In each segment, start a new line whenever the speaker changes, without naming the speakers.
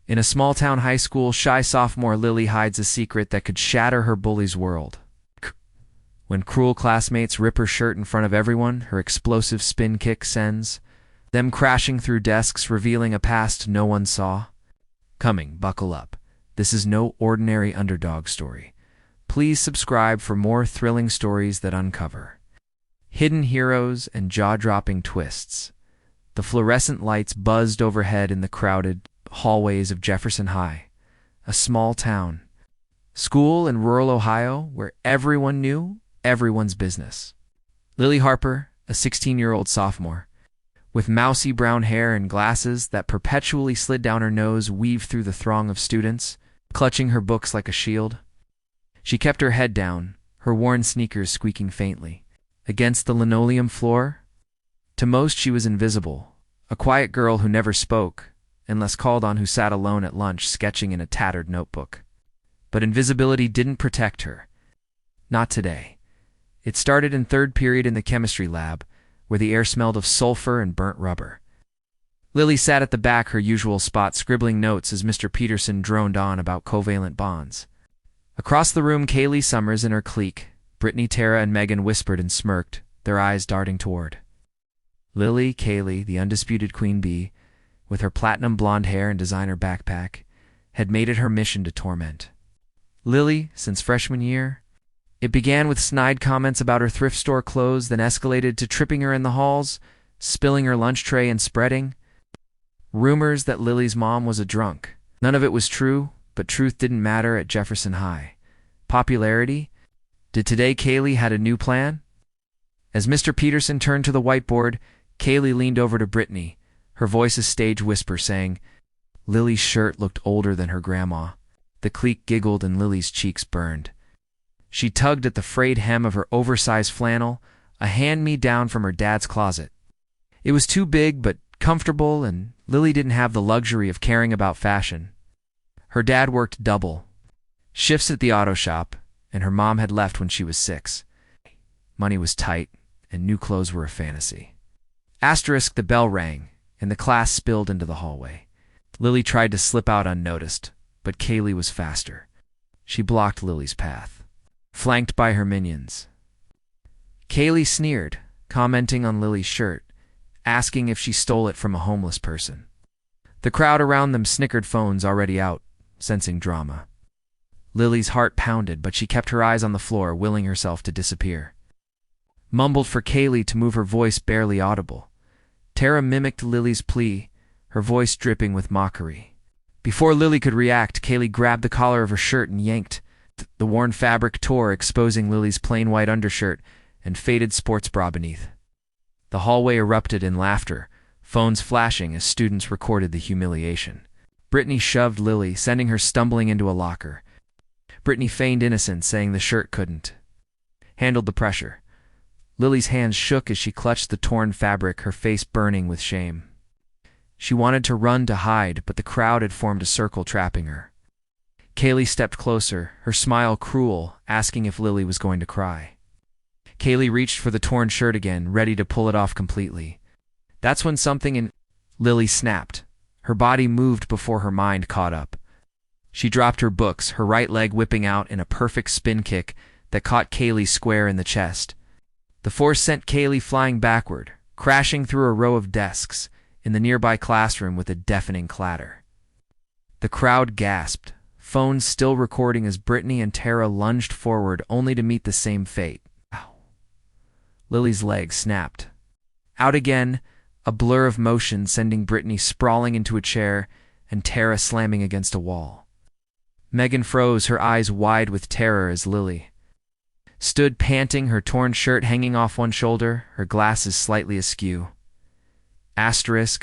In a small-town high school, shy sophomore Lily hides a secret that could shatter her bully's world. When cruel classmates rip her shirt in front of everyone, her explosive spin kick sends them crashing through desks, revealing a past no one saw. Coming, buckle up. This is no ordinary underdog story. Please subscribe for more thrilling stories that uncover hidden heroes and jaw-dropping twists. The fluorescent lights buzzed overhead in the crowded hallways of Jefferson High, a small town school in rural Ohio where everyone knew everyone's business. Lily Harper, a 16-year-old sophomore, with mousy brown hair and glasses that perpetually slid down her nose, weaved through the throng of students, clutching her books like a shield. She kept her head down, her worn sneakers squeaking faintly against the linoleum floor. To most, she was invisible, a quiet girl who never spoke, unless called on, who sat alone at lunch sketching in a tattered notebook. But invisibility didn't protect her. Not today. It started in third period in the chemistry lab, where the air smelled of sulfur and burnt rubber. Lily sat at the back, her usual spot, scribbling notes as Mr. Peterson droned on about covalent bonds. Across the room, Kaylee Summers and her clique, Brittany, Tara, and Megan, whispered and smirked, their eyes darting toward Lily. Kaylee, the undisputed queen bee, with her platinum blonde hair and designer backpack, had made it her mission to torment Lily since freshman year. It began with snide comments about her thrift store clothes, then escalated to tripping her in the halls, spilling her lunch tray, and spreading rumors that Lily's mom was a drunk. None of it was true, but truth didn't matter at Jefferson High. Popularity? Did today? Kaylee had a new plan. As Mr. Peterson turned to the whiteboard, Kaylee leaned over to Brittany, her voice a stage whisper, saying, Lily's shirt looked older than her grandma. The clique giggled and Lily's cheeks burned. She tugged at the frayed hem of her oversized flannel, a hand-me-down from her dad's closet. It was too big but comfortable, and Lily didn't have the luxury of caring about fashion. Her dad worked double shifts at the auto shop, and her mom had left when she was 6. Money was tight, and new clothes were a fantasy. The bell rang, and the class spilled into the hallway. Lily tried to slip out unnoticed, but Kaylee was faster. She blocked Lily's path, flanked by her minions. Kaylee sneered, commenting on Lily's shirt, asking if she stole it from a homeless person. The crowd around them snickered, phones already out, sensing drama. Lily's heart pounded, but she kept her eyes on the floor, willing herself to disappear. Mumbled for Kaylee to move, her voice barely audible. Tara mimicked Lily's plea, her voice dripping with mockery. Before Lily could react, Kaylee grabbed the collar of her shirt and yanked. The worn fabric tore, exposing Lily's plain white undershirt and faded sports bra beneath. The hallway erupted in laughter, phones flashing as students recorded the humiliation. Brittany shoved Lily, sending her stumbling into a locker. Brittany feigned innocence, saying the shirt couldn't handle the pressure. Lily's hands shook as she clutched the torn fabric, her face burning with shame. She wanted to run to hide, but the crowd had formed a circle, trapping her. Kaylee stepped closer, her smile cruel, asking if Lily was going to cry. Kaylee reached for the torn shirt again, ready to pull it off completely. That's when something in Lily snapped. Her body moved before her mind caught up. She dropped her books, her right leg whipping out in a perfect spin kick that caught Kaylee square in the chest. The force sent Kaylee flying backward, crashing through a row of desks in the nearby classroom with a deafening clatter. The crowd gasped, phones still recording as Brittany and Tara lunged forward, only to meet the same fate. Ow. Lily's leg snapped. Out again, a blur of motion sending Brittany sprawling into a chair and Tara slamming against a wall. Megan froze, her eyes wide with terror, as Lily stood panting, her torn shirt hanging off one shoulder, her glasses slightly askew. The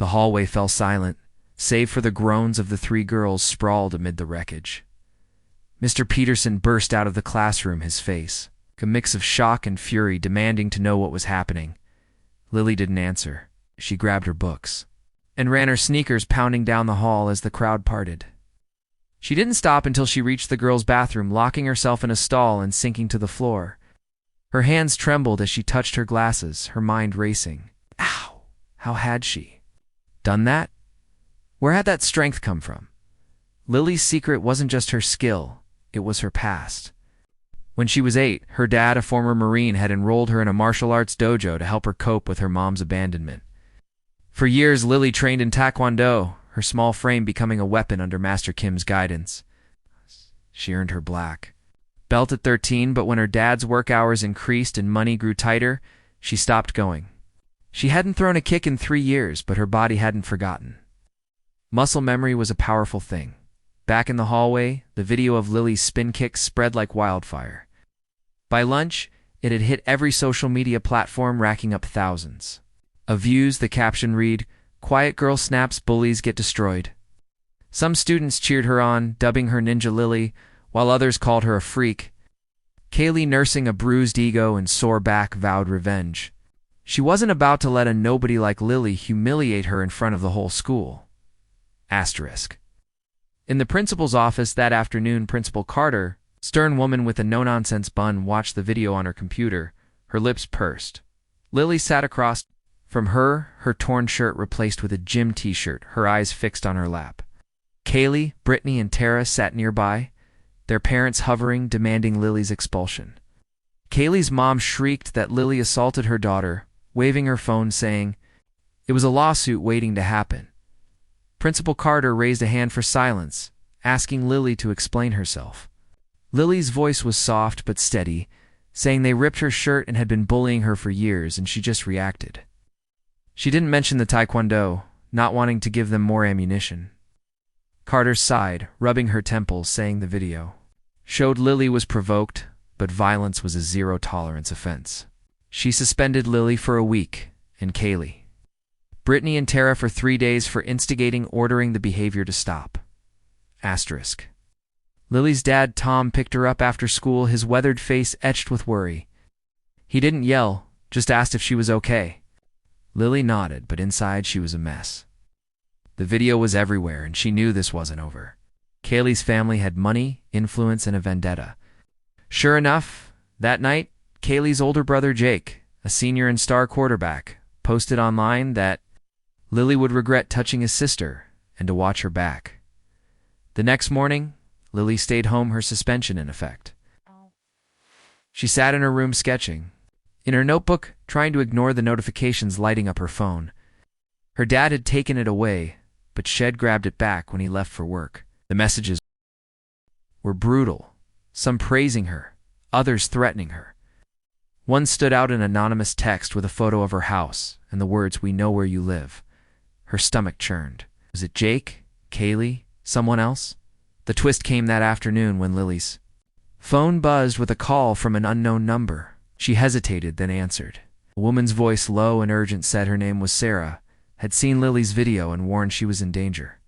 hallway fell silent, save for the groans of the 3 girls sprawled amid the wreckage. Mr. Peterson burst out of the classroom, his face a mix of shock and fury, demanding to know what was happening. Lily didn't answer. She grabbed her books and ran, her sneakers pounding down the hall as the crowd parted. She didn't stop until she reached the girls' bathroom, locking herself in a stall and sinking to the floor. Her hands trembled as she touched her glasses, her mind racing. Ow! How had she done that? Where had that strength come from? Lily's secret wasn't just her skill, it was her past. When she was 8, her dad, a former Marine, had enrolled her in a martial arts dojo to help her cope with her mom's abandonment. For years, Lily trained in Taekwondo, her small frame becoming a weapon under Master Kim's guidance. She earned her black belt at 13, but when her dad's work hours increased and money grew tighter, she stopped going. She hadn't thrown a kick in 3 years, but her body hadn't forgotten. Muscle memory was a powerful thing. Back in the hallway, the video of Lily's spin kicks spread like wildfire. By lunch, it had hit every social media platform, racking up thousands of views. The caption read, "Quiet girl snaps, bullies get destroyed." Some students cheered her on, dubbing her Ninja Lily, while others called her a freak. Kaylee, nursing a bruised ego and sore back, vowed revenge. She wasn't about to let a nobody like Lily humiliate her in front of the whole school. Asterisk. In the principal's office that afternoon, Principal Carter, stern woman with a no-nonsense bun, watched the video on her computer, her lips pursed. Lily sat across from her, her torn shirt replaced with a gym t-shirt, her eyes fixed on her lap. Kaylee, Brittany, and Tara sat nearby, their parents hovering, demanding Lily's expulsion. Kaylee's mom shrieked that Lily assaulted her daughter, waving her phone saying it was a lawsuit waiting to happen. Principal Carter raised a hand for silence, asking Lily to explain herself. Lily's voice was soft but steady, saying they ripped her shirt and had been bullying her for years, and she just reacted. She didn't mention the Taekwondo, not wanting to give them more ammunition. Carter sighed, rubbing her temples, saying the video showed Lily was provoked, but violence was a zero-tolerance offense. She suspended Lily for a week, and Kaylee, Brittany, and Tara for 3 days for instigating, ordering the behavior to stop. Asterisk. Lily's dad, Tom, picked her up after school, his weathered face etched with worry. He didn't yell, just asked if she was okay. Lily nodded, but inside she was a mess. The video was everywhere, and she knew this wasn't over. Kaylee's family had money, influence, and a vendetta. Sure enough, that night, Kaylee's older brother Jake, a senior and star quarterback, posted online that Lily would regret touching his sister and to watch her back. The next morning, Lily stayed home, her suspension in effect. She sat in her room sketching, in her notebook, trying to ignore the notifications lighting up her phone. Her dad had taken it away, but Shed grabbed it back when he left for work. The messages were brutal, some praising her, others threatening her. One stood out, an anonymous text with a photo of her house and the words, "We know where you live." Her stomach churned. Was it Jake? Kaylee? Someone else? The twist came that afternoon when Lily's phone buzzed with a call from an unknown number. She hesitated, then answered. A woman's voice, low and urgent, said her name was Sarah, had seen Lily's video and warned she was in danger.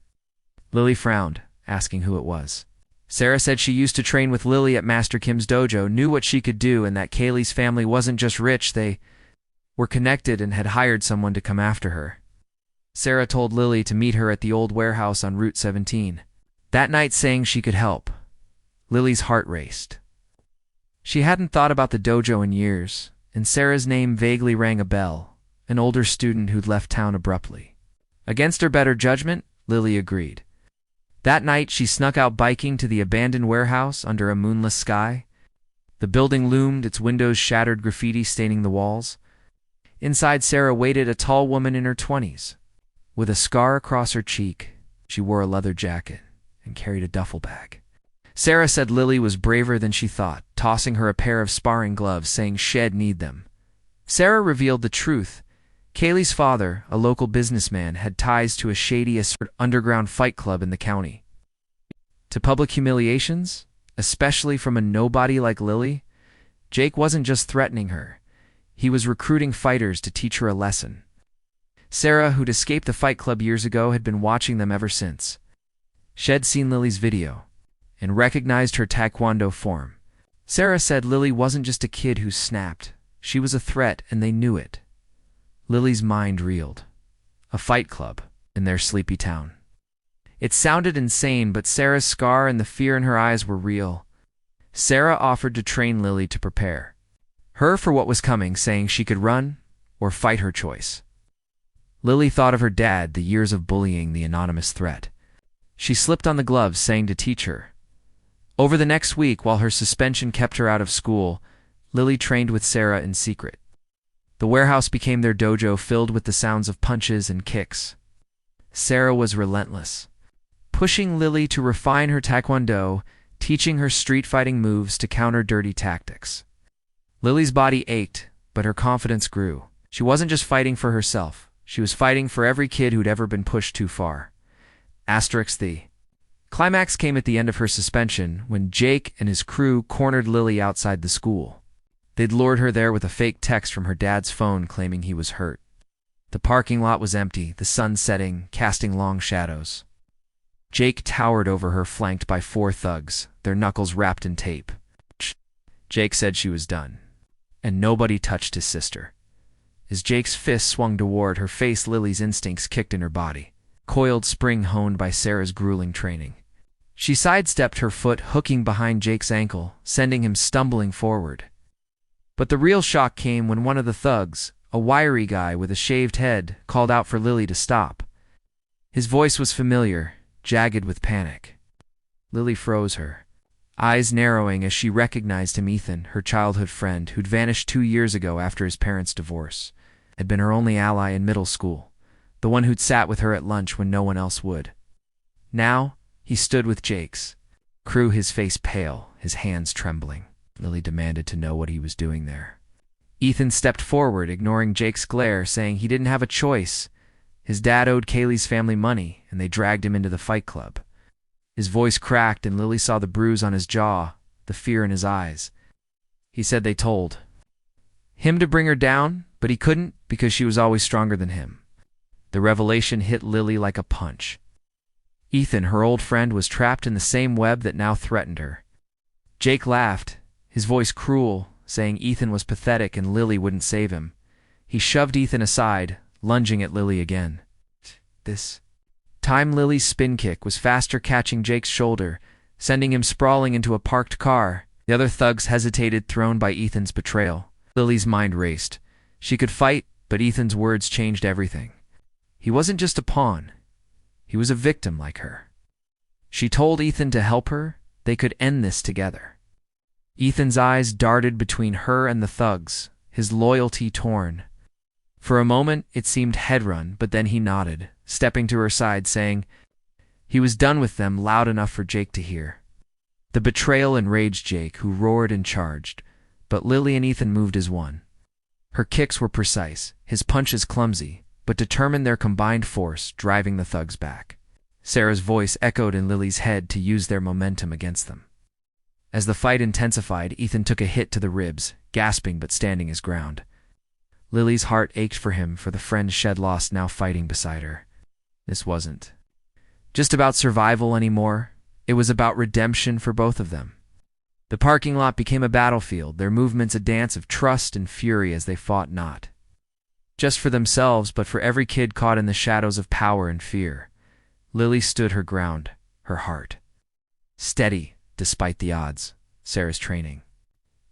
Lily frowned, asking who it was. Sarah said she used to train with Lily at Master Kim's dojo, knew what she could do, and that Kaylee's family wasn't just rich, they were connected and had hired someone to come after her. Sarah told Lily to meet her at the old warehouse on Route 17. That night, saying she could help. Lily's heart raced. She hadn't thought about the dojo in years, and Sarah's name vaguely rang a bell, an older student who'd left town abruptly. Against her better judgment, Lily agreed. That night, she snuck out biking to the abandoned warehouse under a moonless sky. The building loomed, its windows shattered, graffiti staining the walls. Inside, Sarah waited, a tall woman in her 20s. With a scar across her cheek, she wore a leather jacket and carried a duffel bag. Sarah said Lily was braver than she thought, tossing her a pair of sparring gloves, saying she'd need them. Sarah revealed the truth. Kaylee's father, a local businessman, had ties to a shady underground fight club in the county. To public humiliations, especially from a nobody like Lily, Jake wasn't just threatening her. He was recruiting fighters to teach her a lesson. Sarah, who'd escaped the fight club years ago, had been watching them ever since. She'd seen Lily's video and recognized her Taekwondo form. Sarah said Lily wasn't just a kid who snapped. She was a threat, and they knew it. Lily's mind reeled. A fight club in their sleepy town. It sounded insane, but Sarah's scar and the fear in her eyes were real. Sarah offered to train Lily to prepare her for what was coming, saying she could run or fight, her choice. Lily thought of her dad, the years of bullying, the anonymous threat. She slipped on the gloves, saying to teach her. Over the next week, while her suspension kept her out of school, Lily trained with Sarah in secret. The warehouse became their dojo, filled with the sounds of punches and kicks. Sarah was relentless, pushing Lily to refine her taekwondo, teaching her street fighting moves to counter dirty tactics. Lily's body ached, but her confidence grew. She wasn't just fighting for herself. She was fighting for every kid who'd ever been pushed too far. The climax came at the end of her suspension when Jake and his crew cornered Lily outside the school. They'd lured her there with a fake text from her dad's phone claiming he was hurt. The parking lot was empty, the sun setting, casting long shadows. Jake towered over her, flanked by 4 thugs, their knuckles wrapped in tape. Jake said she was done, and nobody touched his sister. As Jake's fist swung toward her face, Lily's instincts kicked in her body, coiled spring honed by Sarah's grueling training. She sidestepped, her foot hooking behind Jake's ankle, sending him stumbling forward. But the real shock came when one of the thugs, a wiry guy with a shaved head, called out for Lily to stop. His voice was familiar, jagged with panic. Lily froze, her eyes narrowing as she recognized him. Ethan, her childhood friend, who'd vanished 2 years ago after his parents' divorce, had been her only ally in middle school, the one who'd sat with her at lunch when no one else would. Now, he stood with Jake's crew, his face pale, his hands trembling. Lily demanded to know what he was doing there. Ethan stepped forward, ignoring Jake's glare, saying he didn't have a choice. His dad owed Kaylee's family money, and they dragged him into the fight club. His voice cracked, and Lily saw the bruise on his jaw, the fear in his eyes. He said they told him to bring her down, but he couldn't because she was always stronger than him. The revelation hit Lily like a punch. Ethan, her old friend, was trapped in the same web that now threatened her. Jake laughed, his voice cruel, saying Ethan was pathetic and Lily wouldn't save him. He shoved Ethan aside, lunging at Lily again. This time Lily's spin kick was faster, catching Jake's shoulder, sending him sprawling into a parked car. The other thugs hesitated, thrown by Ethan's betrayal. Lily's mind raced. She could fight, but Ethan's words changed everything. He wasn't just a pawn. He was a victim like her. She told Ethan to help her. They could end this together. Ethan's eyes darted between her and the thugs, his loyalty torn. For a moment, it seemed head-run, but then he nodded, stepping to her side, saying he was done with them, loud enough for Jake to hear. The betrayal enraged Jake, who roared and charged, but Lily and Ethan moved as one. Her kicks were precise, his punches clumsy, but determined, their combined force driving the thugs back. Sarah's voice echoed in Lily's head to use their momentum against them. As the fight intensified, Ethan took a hit to the ribs, gasping but standing his ground. Lily's heart ached for him, for the friend she'd lost now fighting beside her. This wasn't just about survival anymore. It was about redemption for both of them. The parking lot became a battlefield, their movements a dance of trust and fury as they fought not just for themselves, but for every kid caught in the shadows of power and fear. Lily stood her ground, her heart steady despite the odds. Sarah's training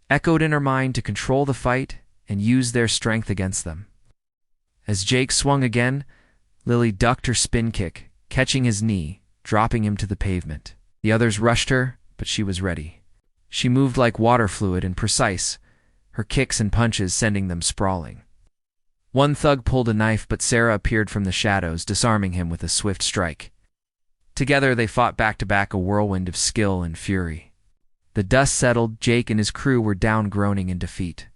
echoed in her mind to control the fight and use their strength against them. As Jake swung again, Lily ducked her spin kick, catching his knee, dropping him to the pavement. The others rushed her, but she was ready. She moved like water fluid and precise, her kicks and punches sending them sprawling. One thug pulled a knife, but Sarah appeared from the shadows, disarming him with a swift strike. Together they fought back to back, a whirlwind of skill and fury. The dust settled, Jake and his crew were down, groaning in defeat.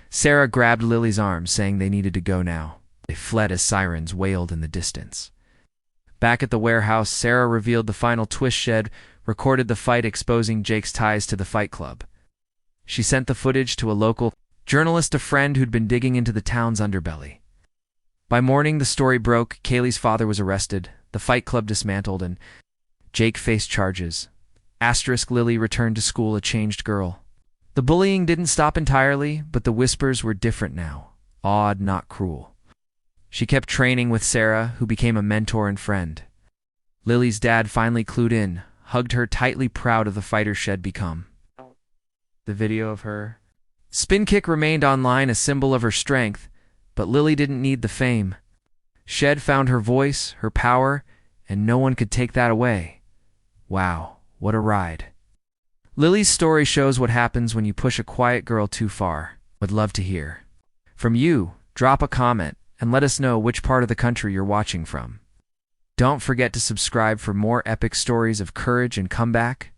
Sarah grabbed Lily's arm, saying they needed to go now. They fled as sirens wailed in the distance. Back at the warehouse, Sarah revealed the final twist. Shed recorded the fight, exposing Jake's ties to the fight club. She sent the footage to a local journalist, a friend who'd been digging into the town's underbelly. By morning, the story broke. Kaylee's father was arrested, the fight club dismantled, and Jake faced charges. Lily returned to school a changed girl. The bullying didn't stop entirely, but the whispers were different now, awed, not cruel. She kept training with Sarah, who became a mentor and friend. Lily's dad finally clued in, hugged her tightly, proud of the fighter she'd become. The video of her spin kick remained online, a symbol of her strength, but Lily didn't need the fame. Shed found her voice, her power, and no one could take that away. Wow, what a ride. Lily's story shows what happens when you push a quiet girl too far. Would love to hear from you. Drop a comment and let us know which part of the country you're watching from. Don't forget to subscribe for more epic stories of courage and comeback.